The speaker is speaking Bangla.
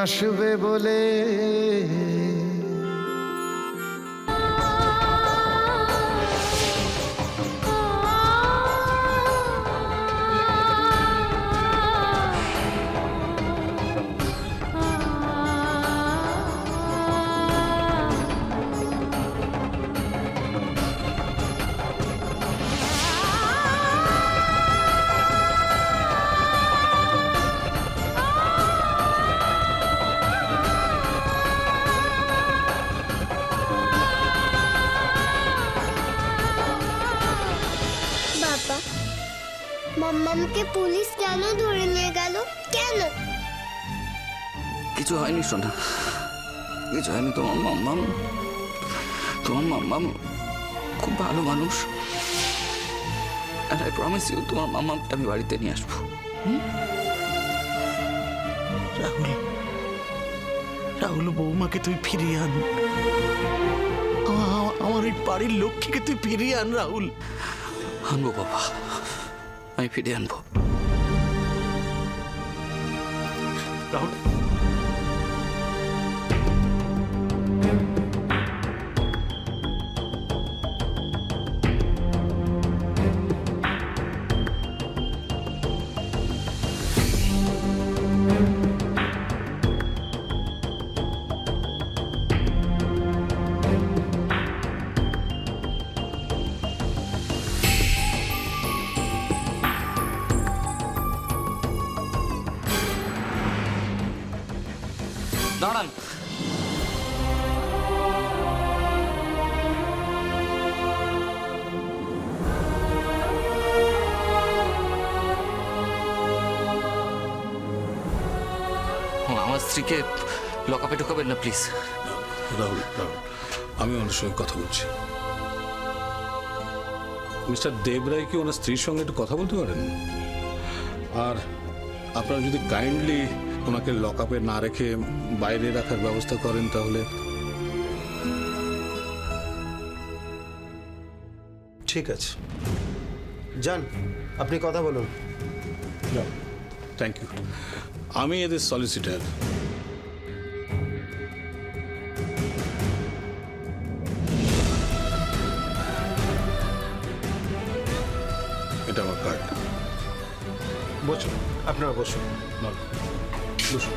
আসবে বলে। বাবা, মাম্মামকে পুলিশ কেন ধরে নিয়ে গেল? কেন? কিছু হয়নি সোনা, কিছু হয়নি। তোমার মাম্মাম খুব ভালো মানুষ। আর আই প্রমিস ইউ, তোমার মাম্মামকে আমি বাড়িতে নিয়ে আসবো। রাহুল, রাহুল, বৌমাকে তুই ফিরিয়ে আন। আমার এই বাড়ির লক্ষ্মীকে তুই ফিরিয়ে আন রাহুল। আনবো বাবা, আমি ফিরিয়ে আনবো। রাহুল, দাঁড়ান। আমার স্ত্রীকে লকআপে ঢোকাবেন না প্লিজ। রাহুল, আমি ওনার সঙ্গে কথা বলছি। মিস্টার দেবরায় কি ওনার স্ত্রীর সঙ্গে একটু কথা বলতে পারেন? আর আপনারা যদি কাইন্ডলি ওনাকে লকআপে না রেখে বাইরে রাখার ব্যবস্থা করেন তাহলে। ঠিক আছে, যান, আপনি কথা বলুন। Thank you. আমি এদের সলিসিটার। এটা আমার কার্ড। বসুন, আপনারা বসুন। বসুন।